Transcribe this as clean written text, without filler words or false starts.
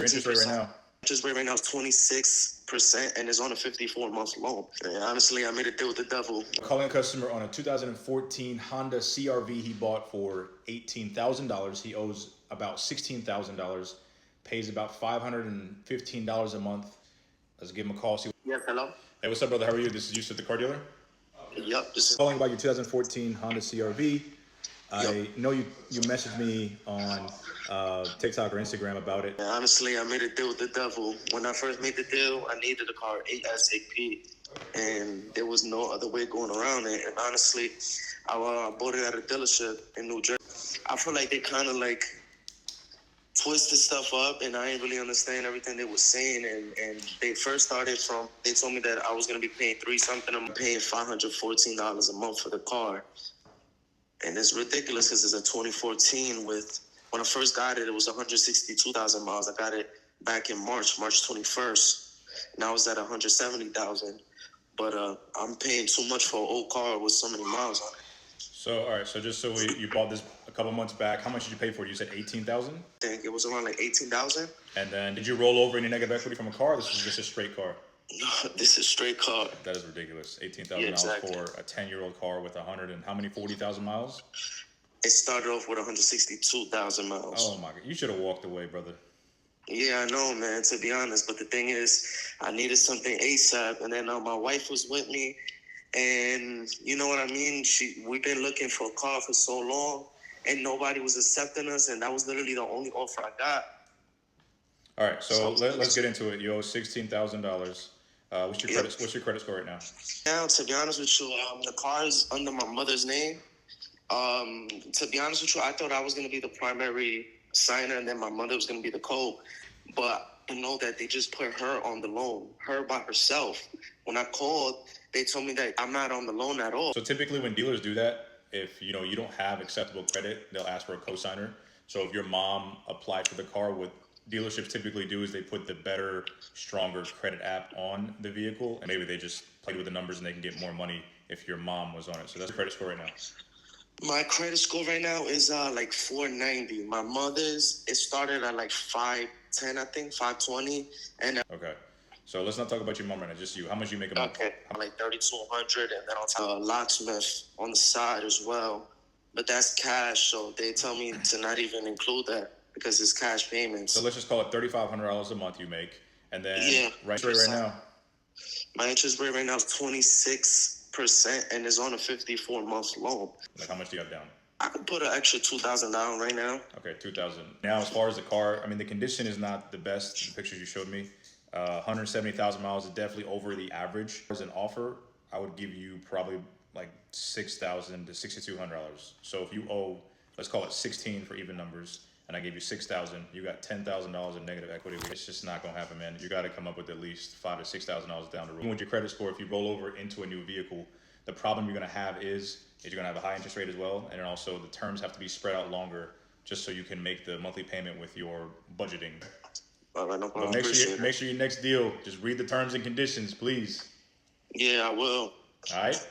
Your interest rate right now? Interest rate right now is 26%, and it's on a 54-month loan. And honestly, I made a deal with the devil. Calling a customer on a 2014 Honda CRV he bought for $18,000. He owes about $16,000, pays about $515 a month. Let's give him a call. See. Yes, hello? Hey, what's up, brother? How are you? This is Yusuf, the car dealer. Yep. Calling about your 2014 Honda CRV. I know you messaged me on TikTok or Instagram about it. Honestly, I made a deal with the devil. When I first made the deal, I needed a car ASAP, and there was no other way going around it. And honestly, I bought it at a dealership in New Jersey. I feel like they kind of like twisted stuff up, and I didn't really understand everything they were saying. And they first started from, they told me that I was going to be paying $3-something. I'm paying $514 a month for the car. And it's ridiculous because it's a 2014 with, when I first got it, it was 162,000 miles. I got it back in March 21st. Now it's at 170,000. But I'm paying too much for an old car with so many miles on it. So, all right. So just so you bought this a couple months back, how much did you pay for it? You said $18,000? I think it was around like $18,000. And then did you roll over any negative equity from a car? This is just a straight car. No, this is straight car. That is ridiculous. $18,000 for a 10-year-old car with 100 and how many 40,000 miles? It started off with 162,000 miles. Oh my God, you should have walked away, brother. Yeah, I know, man, to be honest. But the thing is, I needed something ASAP. And then my wife was with me. And you know what I mean? We've been looking for a car for so long, and nobody was accepting us. And that was literally the only offer I got. All right, so let's get into it. You owe $16,000. What's your credit score right now? Now, to be honest with you, the car is under my mother's name. To be honest with you, I thought I was going to be the primary signer, and then my mother was going to be the co. But I know that they just put her on the loan, her by herself. When I called, they told me that I'm not on the loan at all. So typically when dealers do that, if you don't have acceptable credit, they'll ask for a co-signer. So if your mom applied for the car, what dealerships typically do is they put the better, stronger credit app on the vehicle, and maybe they just played with the numbers and they can get more money if your mom was on it. So that's the credit score right now. My credit score right now is like 490. My mother's, it started at like 510, I think, 520. And okay. So let's not talk about your mom right now, just you. How much you make a month? Okay, like 3,200, and then I'll take a locksmith on the side as well. But that's cash, so they tell me to not even include that because it's cash payments. So let's just call it $3,500 a month you make, and then right now. My interest rate right now is 26%, and it's on a 54-month loan. Like how much do you have down? I could put an extra $2,000 down right now. Okay, $2,000. Now, as far as the car, I mean, the condition is not the best. The pictures you showed me, 170,000 miles is definitely over the average. As an offer, I would give you probably like $6,000 to $6,200. So if you owe, let's call it 16 for even numbers, and I gave you 6,000, you got $10,000 in negative equity. It's just not gonna happen, man. You got to come up with at least $5,000 to $6,000 down the road. Even with your credit score, if you roll over into a new vehicle, the problem you're gonna have is you're gonna have a high interest rate as well, and then also the terms have to be spread out longer just so you can make the monthly payment with your budgeting. All right, no problem. Make sure your next deal, just read the terms and conditions, please. Yeah, I will. All right.